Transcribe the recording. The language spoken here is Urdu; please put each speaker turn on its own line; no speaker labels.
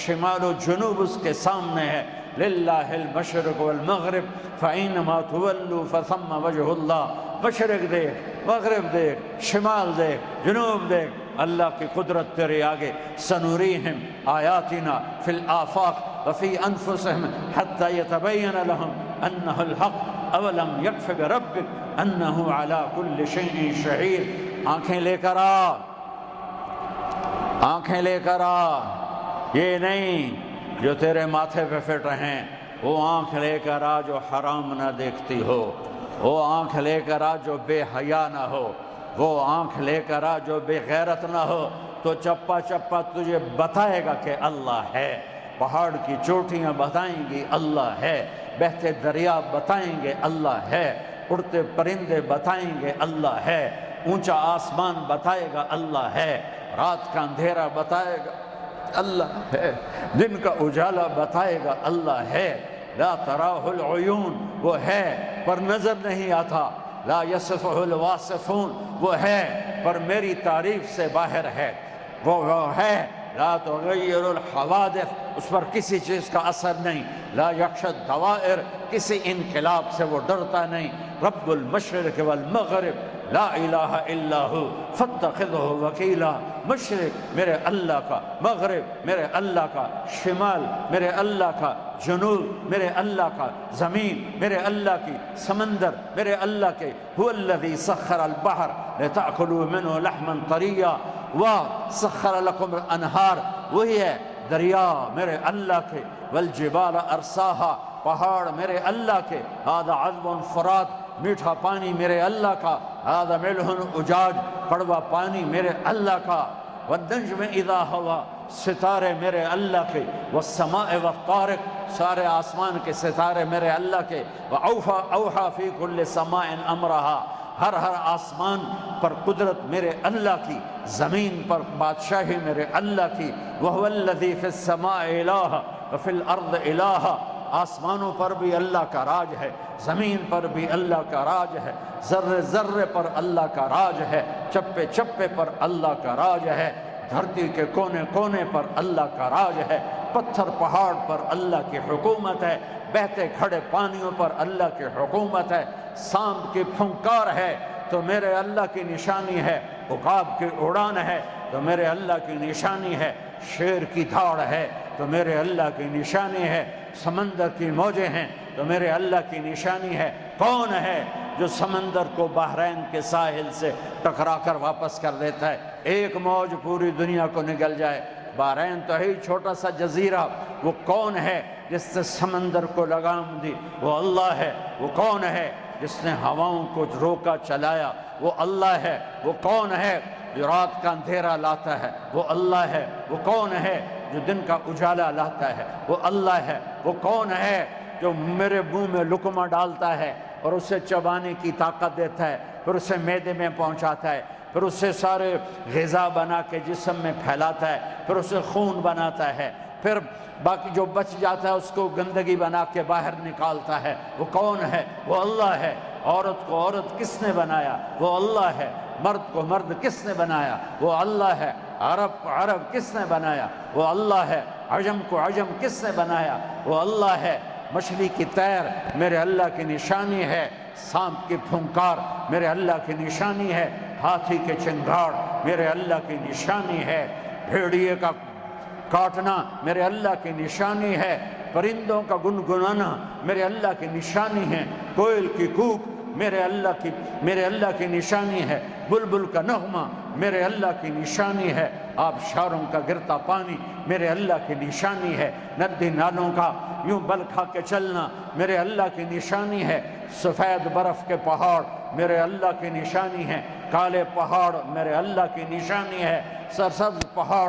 شمال و جنوب اس کے سامنے ہے۔ للہ المشرق والمغرب فإنما تولوا فثم وجہ اللہ۔ مشرق دیکھ، مغرب دیکھ، شمال دیکھ، جنوب دیکھ، اللہ کی قدرت تیرے آگے۔ سنوریہم آیاتنا فی الآفاق وفی انفسہم حتی یتبین لہم انہ الحق اولم یکف بربک انہ علی کل شیء شہید۔ آنکھیں لے کر آ، آنکھیں لے کر آ، یہ نہیں جو تیرے ماتھے پہ فٹ رہیں، وہ آنکھ لے کر آ جو حرام نہ دیکھتی ہو، وہ آنکھ لے کر آ جو بے حیا نہ ہو، وہ آنکھ لے کر آ جو بے غیرت نہ ہو، تو چپا چپا تجھے بتائے گا کہ اللہ ہے۔ پہاڑ کی چوٹیاں بتائیں گی اللہ ہے، بہتے دریا بتائیں گے اللہ ہے، اڑتے پرندے بتائیں گے اللہ ہے، اونچا آسمان بتائے گا اللہ ہے، رات کا اندھیرا بتائے گا اللہ ہے، دن کا اجالا بتائے گا اللہ ہے۔ لا تراہ العیون، وہ ہے پر نظر نہیں آتا۔ لا یصفہ الواصفون، وہ ہے پر میری تعریف سے باہر ہے، وہ ہے۔ لا تغیر الحوادث، اس پر کسی چیز کا اثر نہیں۔ لا یخشی الدوائر، کسی انقلاب سے وہ ڈرتا نہیں۔ رب المشرق والمغرب لا الہ الا ہو فاتخذہ وکیلا۔ مشرق میرے اللہ کا، مغرب میرے اللہ کا، شمال میرے اللہ کا، جنوب میرے اللہ کا، زمین میرے اللہ کی، سمندر میرے اللہ کے۔ هو الذی سخر البحر لتأکلوا منہ لحما طریا وسخر لکم الانہار، وہی ہے دریا میرے اللہ کے۔ والجبال ارساہا، پہاڑ میرے اللہ کے۔ ھذا عذب فرات، میٹھا پانی میرے اللہ کا۔ ھذا ملح اجاج، کڑوا پانی میرے اللہ کا۔ والنجم اذا ہوا، ستارے میرے اللہ کے۔ والسماء والطارق، سارے آسمان کے ستارے میرے اللہ کے۔ اوحا فی کل سماء امرہا، ہر آسمان پر قدرت میرے اللہ کی، زمین پر بادشاہی میرے اللہ کی۔ وہو الذی فی السماء الہ وفی الارض الہ، آسمانوں پر بھی اللہ کا راج ہے، زمین پر بھی اللہ کا راج ہے، ذرے ذرے پر اللہ کا راج ہے، چپے چپے پر اللہ کا راج ہے، دھرتی کے کونے کونے پر اللہ کا راج ہے، پتھر پہاڑ پر اللہ کی حکومت ہے، بہتے کھڑے پانیوں پر اللہ کی حکومت ہے۔ سانپ کی پھنکار ہے تو میرے اللہ کی نشانی ہے، عقاب کی اڑان ہے تو میرے اللہ کی نشانی ہے، شیر کی دھاڑ ہے تو میرے اللہ کی نشانی ہے، سمندر کی موجیں ہیں تو میرے اللہ کی نشانی ہے۔ کون ہے جو سمندر کو بحرین کے ساحل سے ٹکرا کر واپس کر دیتا ہے؟ ایک موج پوری دنیا کو نگل جائے۔ بحرین تو ہے چھوٹا سا جزیرہ، وہ کون ہے جس نے سمندر کو لگام دی؟ وہ اللہ ہے۔ وہ کون ہے جس نے ہواؤں کو روکا چلایا؟ وہ اللہ ہے۔ وہ کون ہے جو رات کا اندھیرا لاتا ہے؟ وہ اللہ ہے۔ وہ کون ہے جو دن کا اجالا لاتا ہے؟ وہ اللہ ہے۔ وہ کون ہے جو میرے منہ میں لقمہ ڈالتا ہے اور اسے چبانے کی طاقت دیتا ہے، پھر اسے معدے میں پہنچاتا ہے، پھر اسے سارے غذا بنا کے جسم میں پھیلاتا ہے، پھر اسے خون بناتا ہے، پھر باقی جو بچ جاتا ہے اس کو گندگی بنا کے باہر نکالتا ہے؟ وہ کون ہے؟ وہ اللہ ہے۔ عورت کو عورت کس نے بنایا؟ وہ اللہ ہے۔ مرد کو مرد کس نے بنایا؟ وہ اللہ ہے۔ عرب کو عرب کس نے بنایا؟ وہ اللہ ہے۔ عجم کو عجم کس نے بنایا؟ وہ اللہ ہے۔ مچھلی کی تیر میرے اللہ کی نشانی ہے، سانپ کی پھنکار میرے اللہ کی نشانی ہے، ہاتھی کے چنگاڑ میرے اللہ کی نشانی ہے، بھیڑیے کا کاٹنا میرے اللہ کی نشانی ہے، پرندوں کا گنگنانا میرے اللہ کی نشانی ہے، کوئل کی کوک میرے اللہ کی نشانی ہے، بلبل کا نغمہ میرے اللہ کی نشانی ہے، آبشاروں کا گرتا پانی میرے اللہ کی نشانی ہے، ندی نالوں کا یوں بل کھا کے چلنا میرے اللہ کی نشانی ہے، سفید برف کے پہاڑ میرے اللہ کی نشانی ہے، کالے پہاڑ میرے اللہ کی نشانی ہے، سرسبز پہاڑ